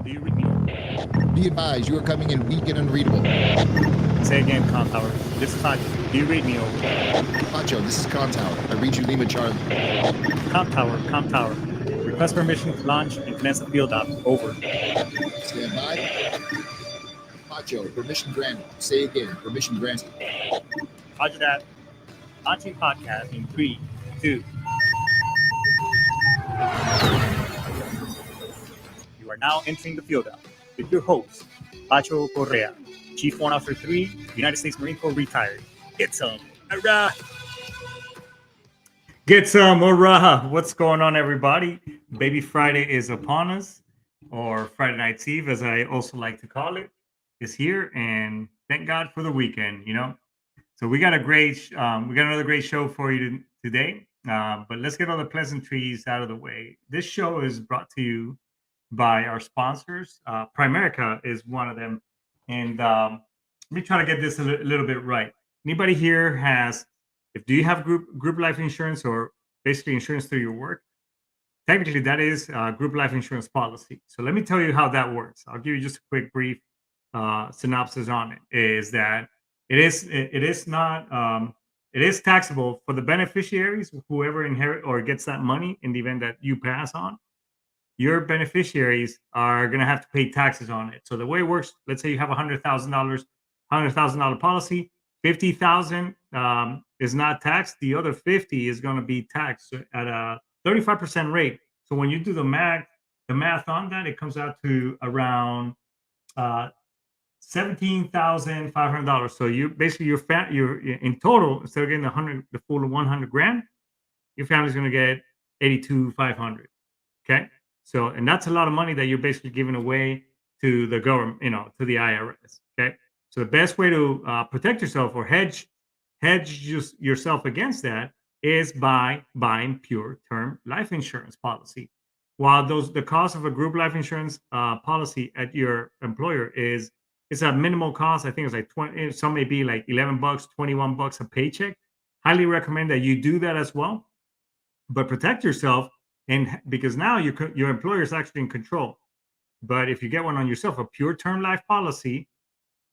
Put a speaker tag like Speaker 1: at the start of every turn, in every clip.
Speaker 1: Do you read me?
Speaker 2: Be advised, you are coming in weak and unreadable.
Speaker 1: Say again, Com Tower. This is Pacho. Do you read me? Over.
Speaker 2: Pacho, this is Con Tower. I read you Lima Charlie.
Speaker 1: Com Tower, Com Tower. Request permission to launch and commence a field op. Over.
Speaker 2: Stand by. Pacho, permission granted. Say again, permission granted.
Speaker 1: Roger that. Launching podcast in 3, 2. You are now entering the field op with your host, Pacho Correa, Chief Warrant Officer 3, United States Marine Corps retired. Get some. Hurrah! Get some. Hurrah! What's going on, everybody? Baby Friday is upon us, or Friday Night's Eve, as I also like to call it, is here, and thank God for the weekend. So we got another great show for you today. But let's get all the pleasantries out of the way. This show is brought to you by our sponsors. Primerica is one of them, and let me try to get this a little bit right. Anybody here do you have group life insurance, or basically insurance through your work? Technically, that is a group life insurance policy. So let me tell you how that works. I'll give you just a quick brief synopsis on it. Is that it is taxable for the beneficiaries, whoever inherit or gets that money in the event that you pass on. Your beneficiaries are going to have to pay taxes on it. So the way it works, let's say you have $100,000 policy, 50,000 is not taxed. The other 50 is going to be taxed at a 35% rate. So when you do the math on that, it comes out to around $17,500. So you basically you're in total, instead of getting the full 100 grand, your family's going to get 82,500. Okay. So, and that's a lot of money that you're basically giving away to the government, to the IRS. Okay. So the best way to protect yourself or hedge yourself against that is by buying pure term life insurance policy. While the cost of a group life insurance policy at your employer it's a minimal cost. I think it's like 20. Some may be like $11, $21 a paycheck. Highly recommend that you do that as well. But protect yourself, and because now your employer is actually in control. But if you get one on yourself, a pure term life policy,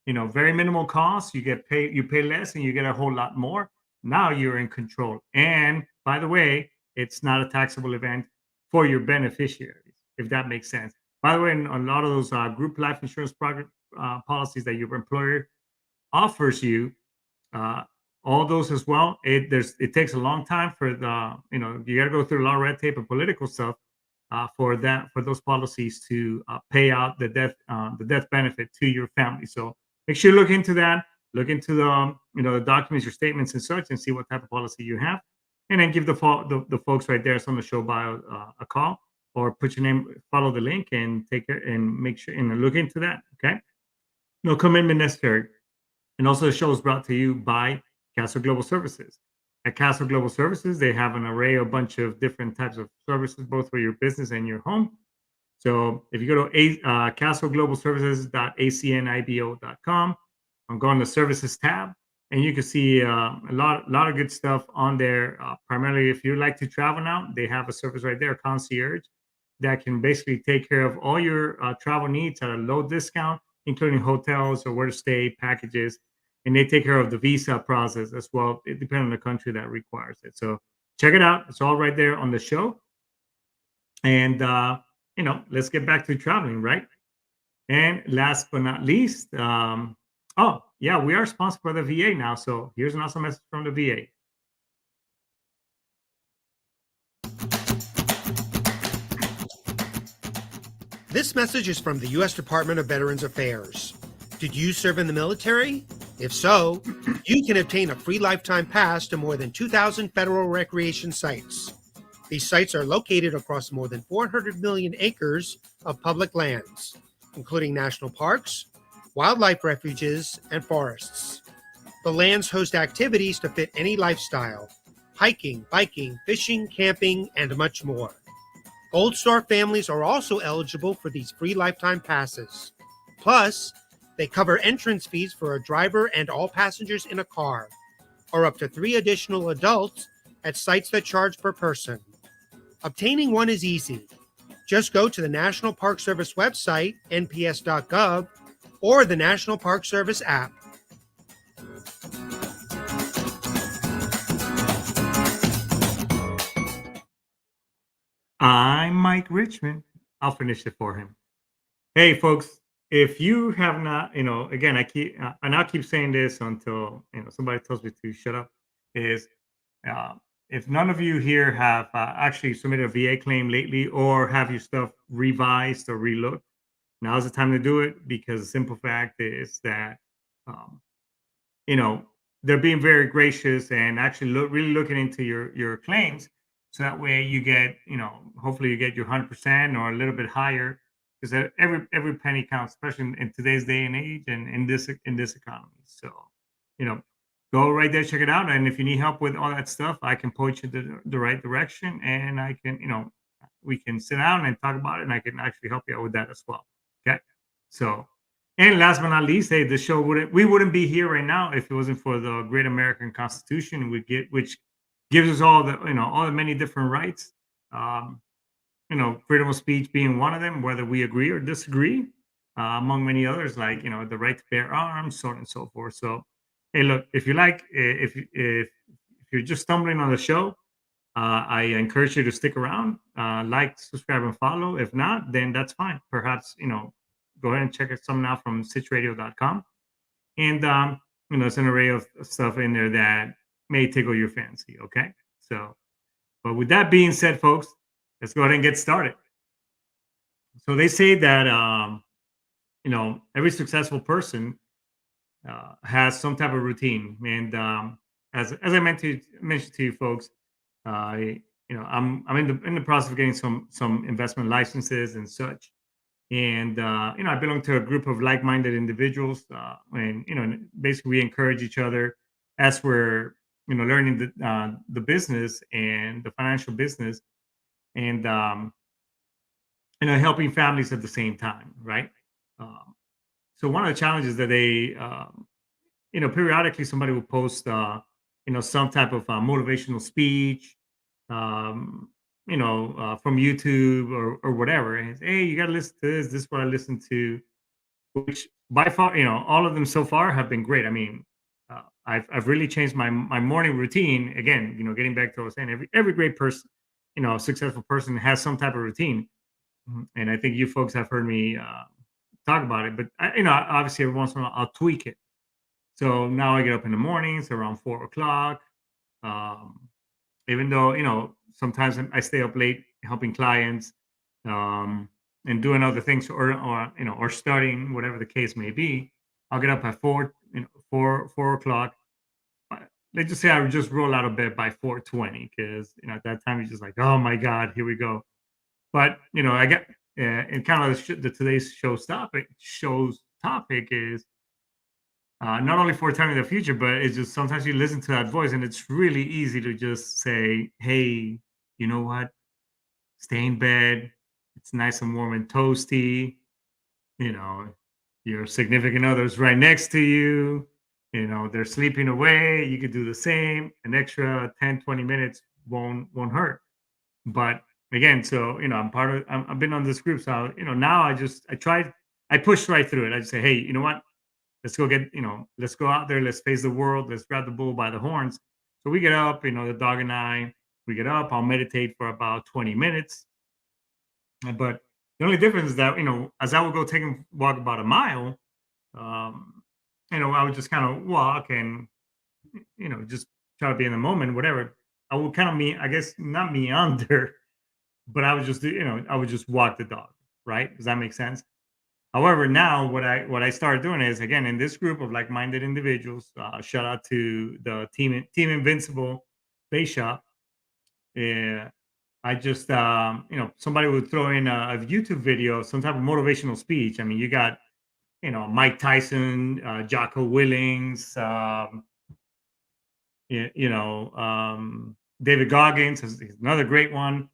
Speaker 1: very minimal cost, you pay less and you get a whole lot more. Now you're in control. And by the way, it's not a taxable event for your beneficiaries, if that makes sense. By the way, in a lot of those group life insurance policies that your employer offers you, all those as well. It takes a long time for you got to go through a lot of red tape and political stuff for those policies to pay out the death benefit to your family. So make sure you look into that. Look into the documents, your statements, and such, and see what type of policy you have, and then give the folks right there on the show bio a call, or put your name, follow the link, and take it and make sure and look into that. Okay, no commitment necessary. And also, the show is brought to you by Castle Global Services. At Castle Global Services, they have an array of bunch of different types of services, both for your business and your home. So if you go to castleglobalservices.acnibo.com, I'm going to services tab, and you can see a lot of good stuff on there. Primarily, if you like to travel now, they have a service right there, concierge, that can basically take care of all your travel needs at a low discount, including hotels or where to stay, packages, and they take care of the visa process as well, depending on the country that requires it. So check it out. It's all right there on the show. And, let's get back to traveling, right? And last but not least, we are sponsored by the VA now. So here's an awesome message from the VA.
Speaker 3: This message is from the U.S. Department of Veterans Affairs. Did you serve in the military? If so, you can obtain a free lifetime pass to more than 2,000 federal recreation sites. These sites are located across more than 400 million acres of public lands, including national parks, wildlife refuges, and forests. The lands host activities to fit any lifestyle: hiking, biking, fishing, camping, and much more. Gold Star families are also eligible for these free lifetime passes. Plus, they cover entrance fees for a driver and all passengers in a car, or up to 3 additional adults at sites that charge per person. Obtaining one is easy. Just go to the National Park Service website, nps.gov, or the National Park Service app.
Speaker 1: I'm Mike Richmond. I'll finish it for him. Hey, folks, if you have not, again, and I'll keep saying this until somebody tells me to shut up. Is uh, if none of you here have actually submitted a VA claim lately, or have your stuff revised or relooked, now's the time to do it, because the simple fact is that um, you know they're being very gracious and actually really looking into your claims, so that way you get, hopefully you get your 100% or a little bit higher, because every penny counts, especially in today's day and age, and in this economy. So you know go right there, check it out, and if you need help with all that stuff, I can point you the right direction, and I can, we can sit down and talk about it, and I can actually help you out with that as well. Okay. So, and last but not least, hey, the show we wouldn't be here right now if it wasn't for the great American Constitution, which gives us all the many different rights. Um, freedom of speech being one of them, whether we agree or disagree, among many others, like the right to bear arms, so on and so forth. So, hey, look, if you like, if you're just stumbling on the show, I encourage you to stick around, like, subscribe, and follow. If not, then that's fine. Perhaps, go ahead and check something out from sitchradio.com. And, there's an array of stuff in there that may tickle your fancy. Okay. So, but with that being said, folks, let's go ahead and get started. So they say that, every successful person has some type of routine. And as I mentioned to you folks, I'm in the process of getting some investment licenses and such. And I belong to a group of like-minded individuals, and basically we encourage each other as we're learning the business and the financial business, and helping families at the same time, right? Um, so one of the challenges that they periodically somebody will post some type of motivational speech, from YouTube or whatever, and it's, hey, you got to listen to this. This is what I listen to, which by far, all of them so far have been great. I mean, I've really changed my morning routine. Again, getting back to what I was saying, every great person, successful person has some type of routine. And I think you folks have heard me talk about it, but obviously every once in a while I'll tweak it. So now I get up in the mornings around 4 o'clock. Um, Even though sometimes I stay up late helping clients, um, and doing other things, or studying, whatever the case may be. I'll get up at 4 o'clock. Uh, Let's just say I would just roll out of bed by 4:20, because at that time you're just like, oh my god, here we go. But I get, and kind of the today's show's topic is not only foretelling the future, but it's just sometimes you listen to that voice, and it's really easy to just say, hey, you know what? Stay in bed. It's nice and warm and toasty. You know, your significant other's right next to you. They're sleeping away. You could do the same. An extra 10, 20 minutes won't hurt. But again, so I've been on this group. So now I pushed right through it. I just say, hey, you know what? Let's go out there, let's face the world, let's grab the bull by the horns. So we get up, the dog and we get up, I'll meditate for about 20 minutes. But the only difference is that, as I would go take a walk about a mile, um, I would just kind of walk and, just try to be in the moment, whatever. I would kind of I guess not meander, but I would just walk the dog, right? Does that make sense? However, now what I started doing is, again, in this group of like-minded individuals. Shout out to the Team Invincible Base Shop. Yeah, I just somebody would throw in a YouTube video, some type of motivational speech. I mean, you got Mike Tyson, Jocko Willings, David Goggins is another great one.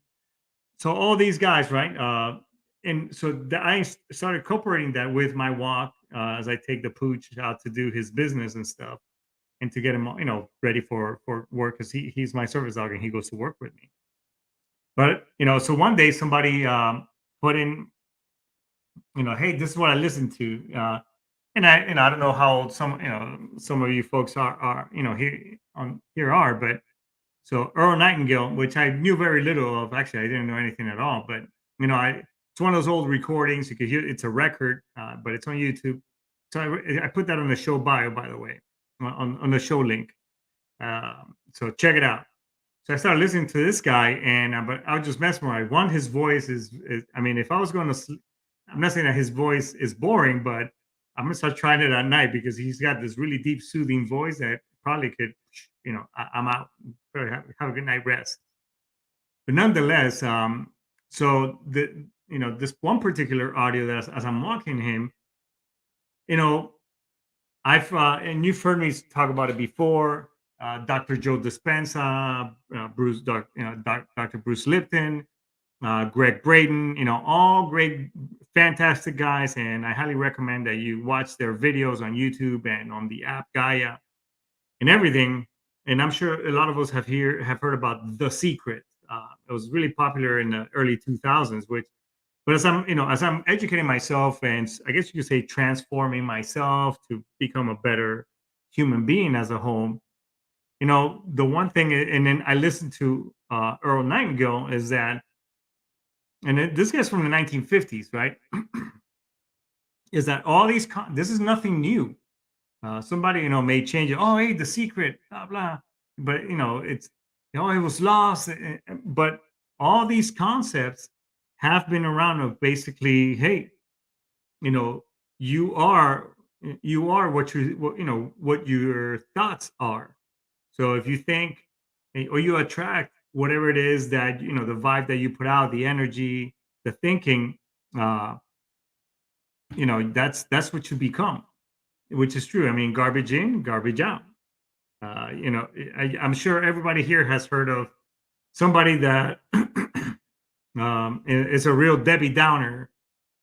Speaker 1: So all these guys, right? And so I started incorporating that with my walk, as I take the pooch out to do his business and stuff, and to get him, ready for work, because he's my service dog and he goes to work with me. But so one day somebody put in, hey, this is what I listen to. And I don't know how old some of you folks are here are, but so Earl Nightingale, which I knew very little of, actually I didn't know anything at all, but it's one of those old recordings. You could hear it's a record, but it's on YouTube. So I put that on the show bio, by the way, on the show link. So check it out. So I started listening to this guy, and but I was just mesmerized. One, his voice is I mean, if I was going to sleep, I'm not saying that his voice is boring, but I'm gonna start trying it at night because he's got this really deep, soothing voice that probably could, I'm out. Probably have a good night rest. But nonetheless, so this one particular audio that as I'm walking him, you know, I've and you've heard me talk about it before. Dr. Joe Dispenza, Dr. Bruce Lipton, Greg Braden, all great, fantastic guys, and I highly recommend that you watch their videos on YouTube and on the app Gaia and everything. And I'm sure a lot of us have heard about The Secret. It was really popular in the early 2000s, but as I'm educating myself and I guess you could say transforming myself to become a better human being as a whole, the one thing, and then I listened to Earl Nightingale, is that, this guy's from the 1950s, right? Is that all this is nothing new. Somebody, may change it. Oh, hey, The Secret, blah, blah. But, it was lost. But all these concepts have been around of basically, hey, you know, you are, what your thoughts are. So if you think, or you attract whatever it is that, the vibe that you put out, the energy, the thinking, uh, that's what you become, which is true. I mean, garbage in, garbage out. I'm sure everybody here has heard of somebody that is a real Debbie Downer.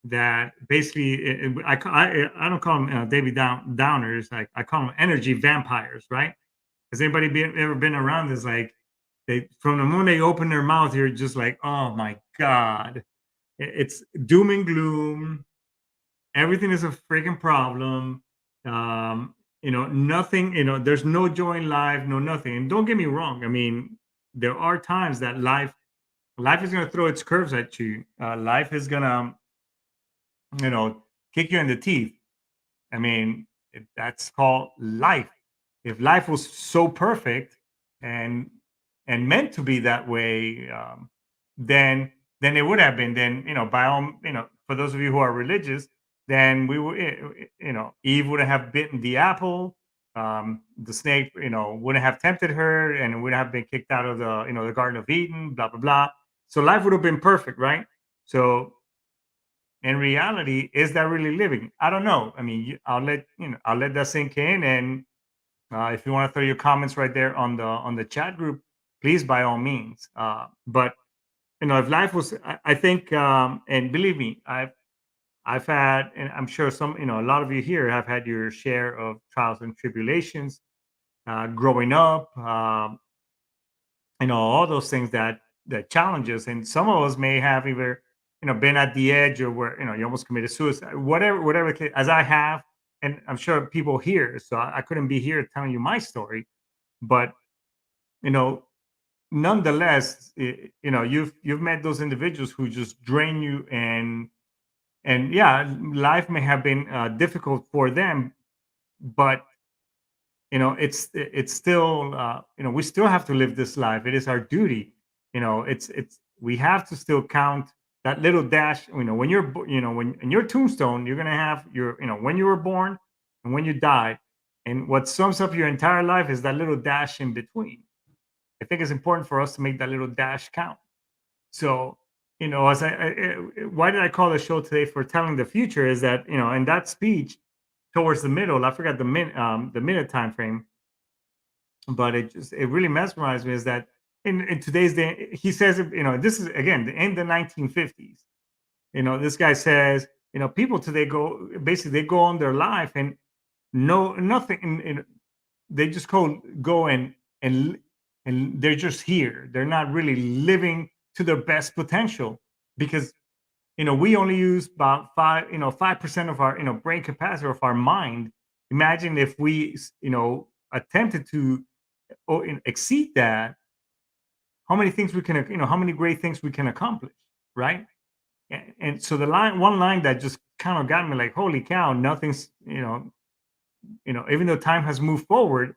Speaker 1: That basically, I don't call them Debbie Downers. Like I call them energy vampires, right? Has anybody ever been around this? Like they, from the moment they open their mouth, you're just like, oh my god, it's doom and gloom. Everything is a freaking problem. Nothing, there's no joy in life, no nothing. And don't get me wrong. I mean, there are times that life is gonna throw its curves at you. Life is gonna, you know, kick you in the teeth. I mean, that's called life. If life was so perfect and meant to be that way, then it would have been. Then by all, for those of you who are religious, then we would, Eve would have bitten the apple. The snake, wouldn't have tempted her, and would have been kicked out of the Garden of Eden. Blah blah blah. So life would have been perfect, right? So in reality, is that really living? I don't know. I mean, I'll let that sink in, and if you want to throw your comments right there on the chat group, please by all means. But if life was, I think, and believe me, I've had, and I'm sure a lot of you here have had your share of trials and tribulations growing up. All those things that challenges, and some of us may have either been at the edge, or where you almost committed suicide, whatever as I have, and I'm sure people here. So I couldn't be here telling you my story, but you know nonetheless, you've met those individuals who just drain you, and yeah, life may have been difficult for them, but it's still, we still have to live this life. It is our duty. It's we have to still count that little dash. When when in your tombstone, you're gonna have your, when you were born and when you die, and what sums up your entire life is that little dash in between. I think it's important for us to make that little dash count. So, as why did I call the show today Foretelling the Future? Is that, in that speech towards the middle, I forgot the minute time frame, but it really mesmerized me. Is that in today's day, he says, this is again in the 1950s. This guy says, people today they go on their life and no nothing, and they just go and they're just here. They're not really living to their best potential because we only use about 5% of our brain capacity of our mind. Imagine if we attempted to exceed that, how many things we can how many great things we can accomplish, right? And so the one line that just kind of got me like, holy cow, nothing's even though time has moved forward,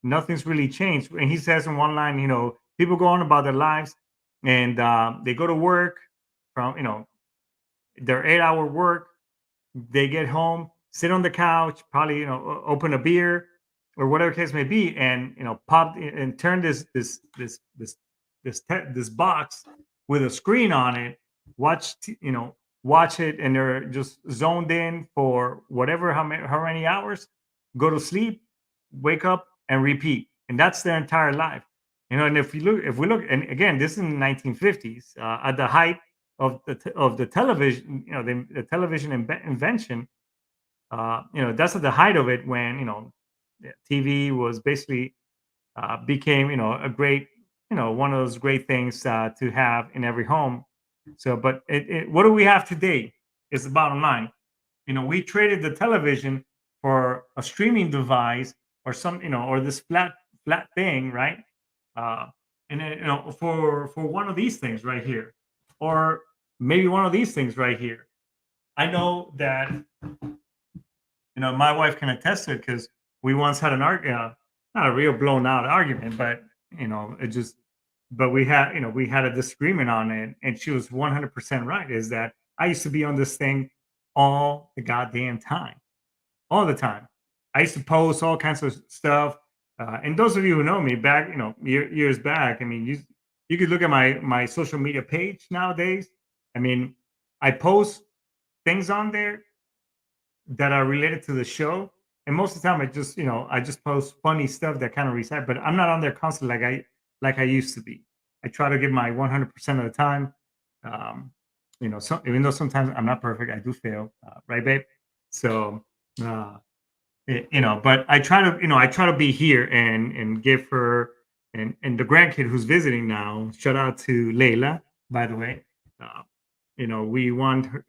Speaker 1: nothing's really changed. And he says in one line, people go on about their lives, and they go to work from their 8-hour work. They get home, sit on the couch, probably open a beer or whatever case may be, and pop and turn this box with a screen on it, watch it, and they're just zoned in for whatever, how many hours, go to sleep, wake up, and repeat, and that's their entire life. And if we look, and again, this is in the 1950s, at the height of the television, the television invention. That's at the height of it, when TV was basically became a great, one of those great things to have in every home. So, but what do we have today is the bottom line. We traded the television for a streaming device, or some, or this flat thing, right? uh, and then, for one of these things right here, or maybe one of these things right here. I know that my wife can attest to it, because we once had an argument, not a real blown out argument, but it just, but we had a disagreement on it, and she was 100% right. Is that I used to be on this thing all the goddamn time, all the time. I used to post all kinds of stuff. And those of you who know me back, years back, I mean, you could look at my social media page nowadays. I mean, I post things on there that are related to the show, and most of the time I just post funny stuff that kind of recite. But I'm not on there constantly like I used to be. I try to give my 100% of the time. Um, so even though sometimes I'm not perfect, I do fail, right, babe? So. Uh, but I try to be here and give her, and the grandkid who's visiting now. Shout out to Layla, by the way. Uh, we want her,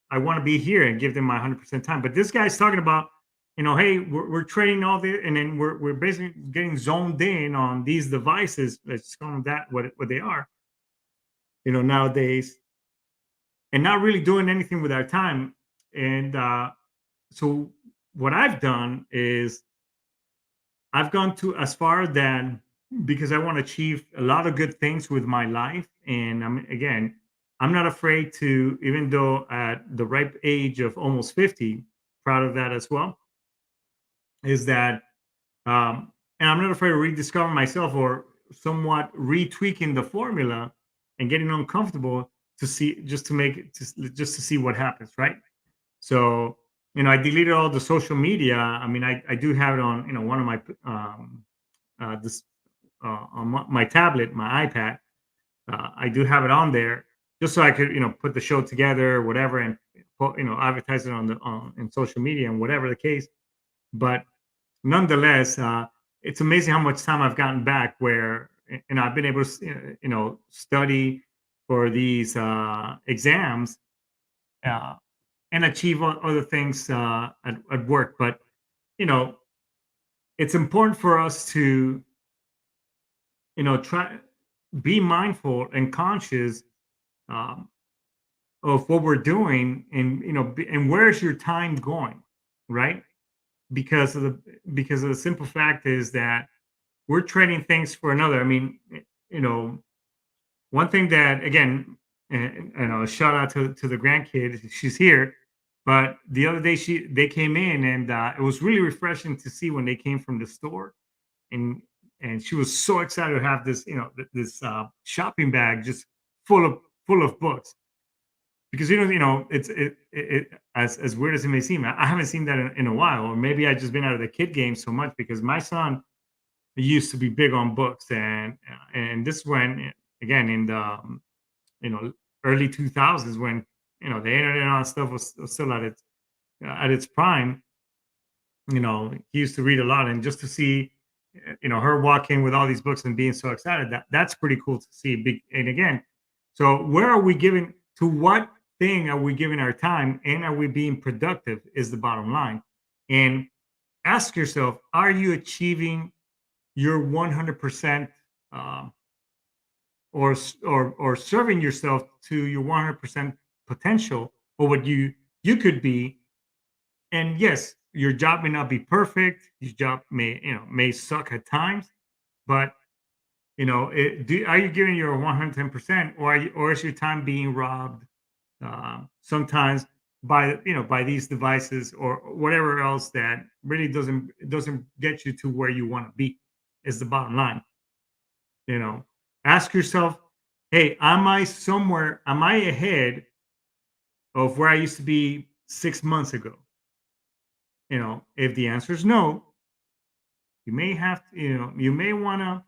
Speaker 1: I want to be here and give them my 100% time. But this guy's talking about, hey, we're trading all this, and then we're basically getting zoned in on these devices. Let's call them that, what they are, nowadays, and not really doing anything with our time. And so what I've done is I've gone to as far than, because I want to achieve a lot of good things with my life. And I'm not afraid to, even though at the ripe age of almost 50, proud of that as well, is that, and I'm not afraid of rediscovering myself, or somewhat retweaking the formula and getting uncomfortable to see, just to make it, just to see what happens, right? So, I deleted all the social media. I mean, I do have it on, one of my, this on my tablet, my iPad. I do have it on there, just so I could, put the show together or whatever, and advertise it in social media and whatever the case. But nonetheless, it's amazing how much time I've gotten back, where, I've been able to, study for these exams. Uh, and achieve other things at work. But you know, it's important for us to try be mindful and conscious, um, of what we're doing, and and where's your time going, right? Because of the simple fact is that we're trading things for another. I mean, you know, one thing that, again, shout out to the grandkid. She's here, but the other day they came in, and it was really refreshing to see when they came from the store, and she was so excited to have this, this shopping bag just full of books, because as weird as it may seem, I haven't seen that in a while, or maybe I've just been out of the kid game so much, because my son used to be big on books, and this when, again, in the early 2000s, when the internet and all that stuff was still at its prime. He used to read a lot, and just to see her walk in with all these books and being so excited, that's pretty cool to see. And again, so where are we giving, to what thing are we giving our time, and are we being productive is the bottom line. And ask yourself, are you achieving your 100% um, or serving yourself to your 100% potential, or what you could be? And yes, your job may not be perfect, your job may suck at times, but are you giving your 110%, or is your time being robbed sometimes by by these devices or whatever else that really doesn't get you to where you want to be? Is the bottom line. you know Ask yourself, hey, am I ahead of where I used to be 6 months ago? If the answer is no, you may have to, you may want to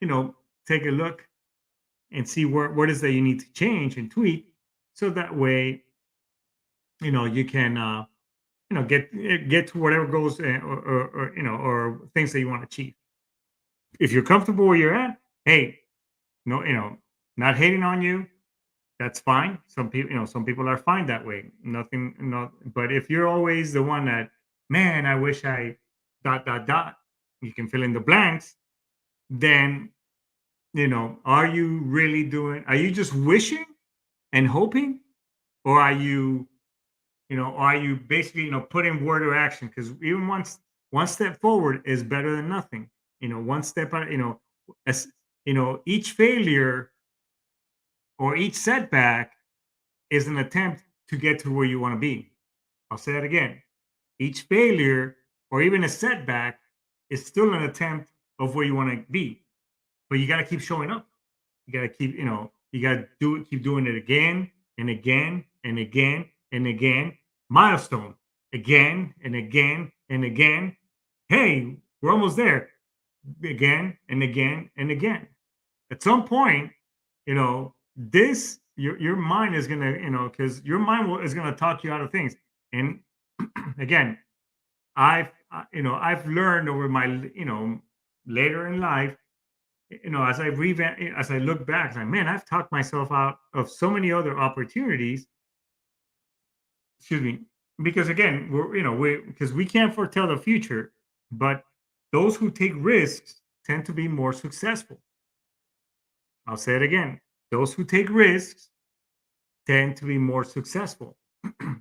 Speaker 1: you know take a look and see what is that you need to change and tweak, so that way you can get to whatever goals, or things that you want to achieve. If you're comfortable where you're at, hey, no, not hating on you, that's fine. Some people are fine that way. Nothing, no. But if you're always the one that, man, I wish I dot dot dot, you can fill in the blanks. Then are you really doing? Are you just wishing and hoping, or are you basically putting word or action? Because even one step forward is better than nothing. One step out. As each failure or each setback is an attempt to get to where you want to be. I'll say that again. Each failure or even a setback is still an attempt of where you want to be. But you got to keep showing up. You got to you got to keep doing it again and again and again and again. Milestone again and again and again. Hey, we're almost there. Again and again and again. At some point, this your mind is gonna, because your mind is gonna talk you out of things. And again, I've learned over my later in life, as I look back, it's like, man, I've talked myself out of so many other opportunities. Excuse me, because again, we can't foretell the future, but those who take risks tend to be more successful. I'll say it again. Those who take risks tend to be more successful.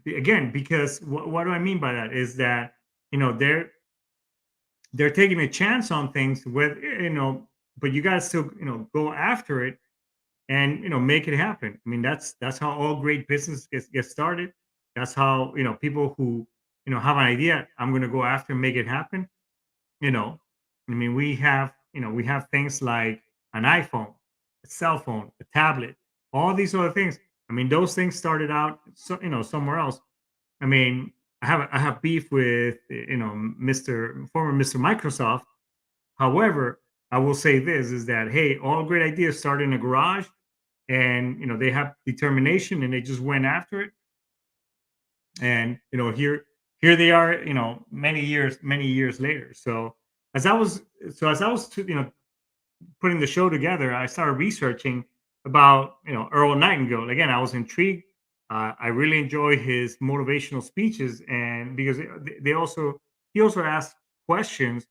Speaker 1: Again, because what do I mean by that? Is that they're taking a chance on things with, but you got to still go after it and make it happen. I mean, that's how all great business gets started. That's how people who have an idea, I'm going to go after and make it happen. you know I mean, we have things like an iPhone, a cell phone, a tablet, all these other things. I mean, those things started out somewhere else. I mean, I have beef with Mr. former Mr. Microsoft. However, I will say this is that, hey, all great ideas start in a garage, and they have determination, and they just went after it. And here they are, many years later. So as I was putting the show together, I started researching about Earl Nightingale. Again, I was intrigued. I really enjoy his motivational speeches, and because he also asked questions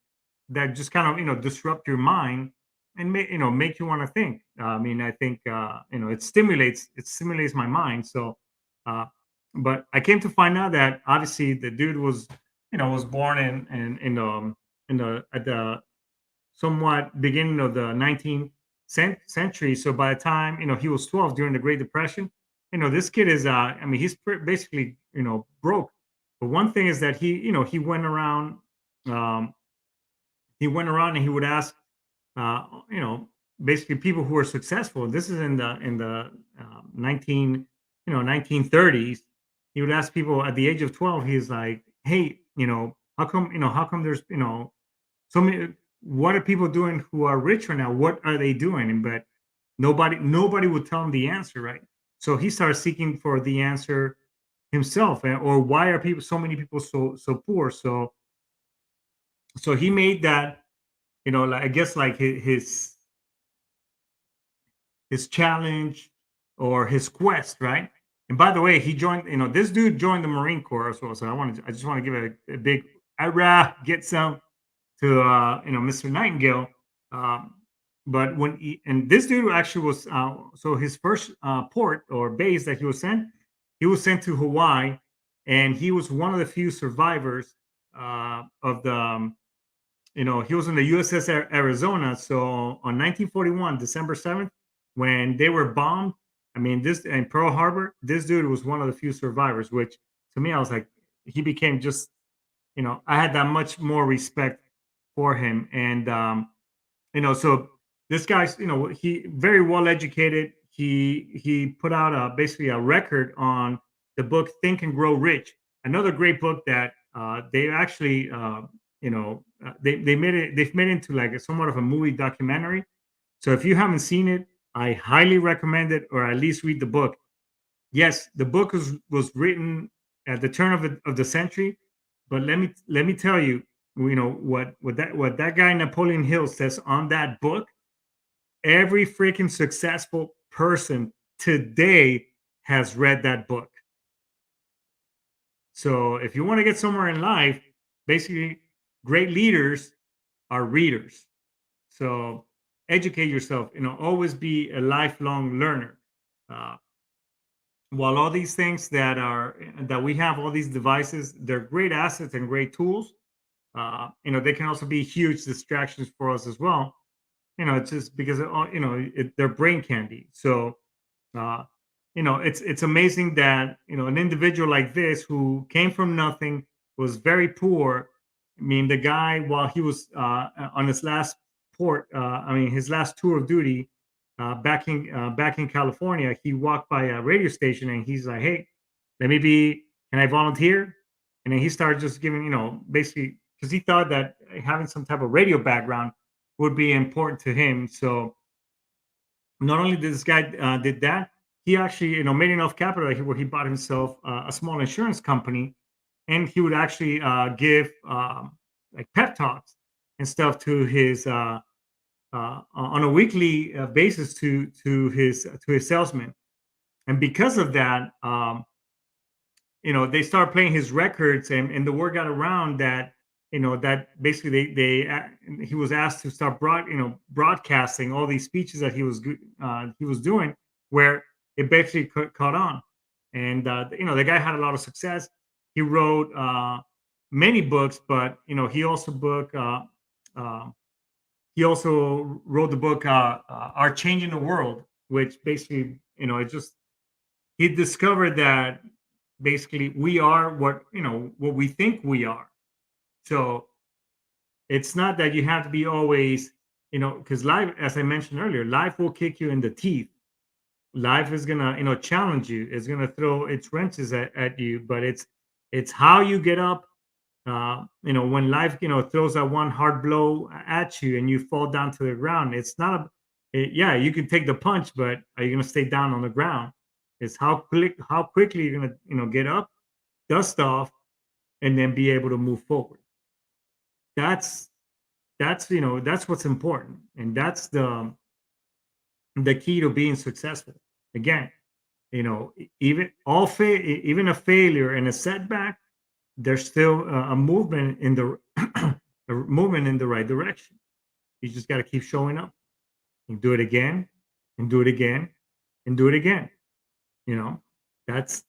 Speaker 1: that just kind of disrupt your mind and make you want to think. I mean, I think it stimulates my mind. So, uh, but I came to find out that obviously the dude was born in the at the somewhat beginning of the 19th century. So by the time he was 12 during the Great Depression, this kid is I mean, he's basically broke. But one thing is that he went around, um, and he would ask, uh, you know basically people who are successful. This is in the 1930s. He would ask people at the age of 12. He's like, hey, how come there's so many, what are people doing who are rich right now? What are they doing? And but nobody would tell him the answer, right? So he started seeking for the answer himself. Or why are so many people so poor? So he made that, like, I guess, like his challenge or his quest, right? And by the way, he joined. This dude joined the Marine Corps as well. So I just want to give a big get some to Mr. Nightingale. Um, but and this dude actually was so his first port or base that he was sent to Hawaii, and he was one of the few survivors of the he was in the USS Arizona. So on 1941, December 7th, when they were bombed, I mean, this in Pearl Harbor, this dude was one of the few survivors, which to me, I was like, he became just, I had that much more respect for him. And, so this guy's, he very well educated. He put out basically a record on the book Think and Grow Rich, another great book that they actually, they've made it into like somewhat of a movie documentary. So if you haven't seen it, I highly recommend it, or at least read the book. Yes, the book was written at the turn of the century, but let me tell you, what that guy Napoleon Hill says on that book. Every freaking successful person today has read that book. So if you want to get somewhere in life, basically, great leaders are readers. So educate yourself. Always be a lifelong learner. Uh, while all these things that we have, all these devices, they're great assets and great tools. They can also be huge distractions for us as well. It's just because they're brain candy. So uh, it's amazing that an individual like this who came from nothing, was very poor. I mean, the guy, while he was on his last his last tour of duty, back in California, he walked by a radio station and he's like, "Hey, can I volunteer?" And then he started just giving, basically, because he thought that having some type of radio background would be important to him. So not only did this guy did that, he actually made enough capital where he bought himself a small insurance company, and he would actually give like pep talks and stuff to his on a weekly basis to his salesmen. And because of that, they started playing his records, and the word got around that that basically he was asked to start broadcasting all these speeches that he was doing, where it basically caught on. And the guy had a lot of success. He wrote many books, but uh, he also wrote the book Our Changing the World, which basically it just he discovered that basically we are what we think we are. So it's not that you have to be always, because life, as I mentioned earlier, life will kick you in the teeth. Life is gonna, challenge you. It's gonna throw its wrenches at you, but it's how you get up. When life, throws that one hard blow at you and you fall down to the ground, it's not yeah, you can take the punch, but are you gonna stay down on the ground? It's how quickly you're gonna, get up, dust off, and then be able to move forward. That's that's what's important, and that's the key to being successful. Again, even a failure and a setback, there's still a movement in the a movement in the right direction. You just got to keep showing up and do it again and do it again and do it again. You know, that's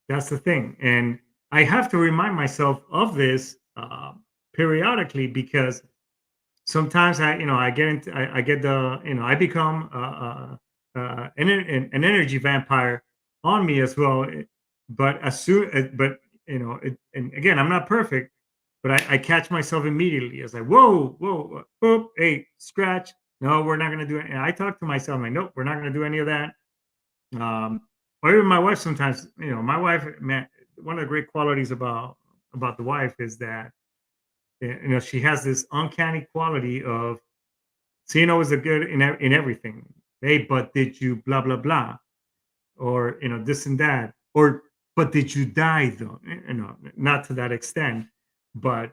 Speaker 1: that's the thing, and I have to remind myself of this periodically, because sometimes I get into I get the I become an energy vampire on me as well. But as soon but and again, I'm not perfect, but I catch myself immediately. It's like, whoa, whoop, hey, scratch. No, we're not gonna do it. And I talk to myself, I'm like, nope, we're not gonna do any of that. Um, or even my wife sometimes, my wife, man, one of the great qualities about the wife is that she has this uncanny quality of seeing always the good in everything. Hey, but did you blah blah blah, or this and that, or but did you die though? Not to that extent, but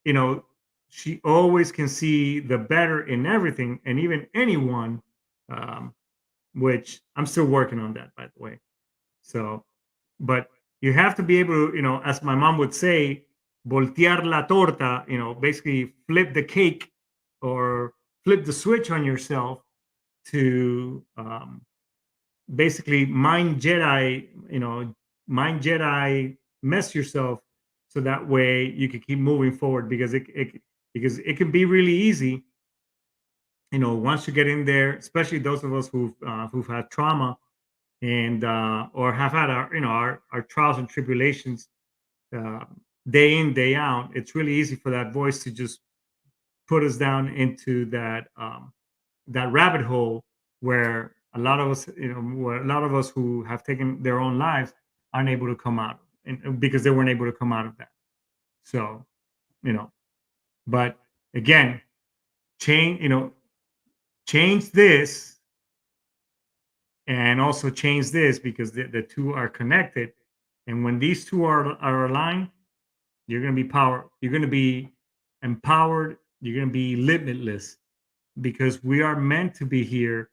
Speaker 1: you know, she always can see the better in everything and even anyone, um, which I'm still working on that, by the way. So, but you have to be able to, as my mom would say, voltear la torta, basically flip the cake or flip the switch on yourself to basically mind Jedi mess yourself so that way you can keep moving forward because it can be really easy, once you get in there, especially those of us who've had trauma and or have had our trials and tribulations uh, day in day out. It's really easy for that voice to just put us down into that rabbit hole where a lot of us, where a lot of us who have taken their own lives aren't able to come out, and because they weren't able to come out of that. So, you know, but again, change, change this and also change this because the two are connected. And when these two are aligned, you're going to be you're going to be empowered. You're going to be limitless because we are meant to be here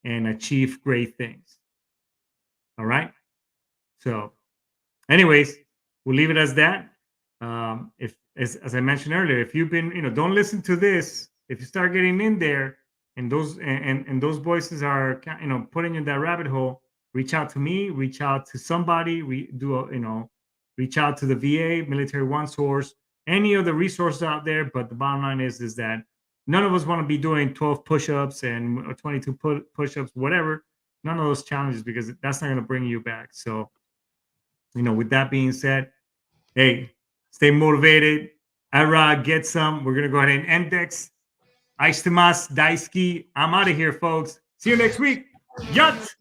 Speaker 1: and achieve great things. All right. So, anyways, we'll leave it as that. If, as I mentioned earlier, if you've been, don't listen to this. If you start getting in there and and those voices are, putting you in that rabbit hole, reach out to me, reach out to somebody, reach out to the VA, Military One Source, any of the resources out there. But the bottom line is that none of us want to be doing 12 push-ups and or 22 push-ups, whatever. None of those challenges because that's not going to bring you back. So, with that being said, hey, stay motivated. Ara, get some. We're going to go ahead and index. Aistimas, Daisuke. I'm out of here, folks. See you next week. Yat!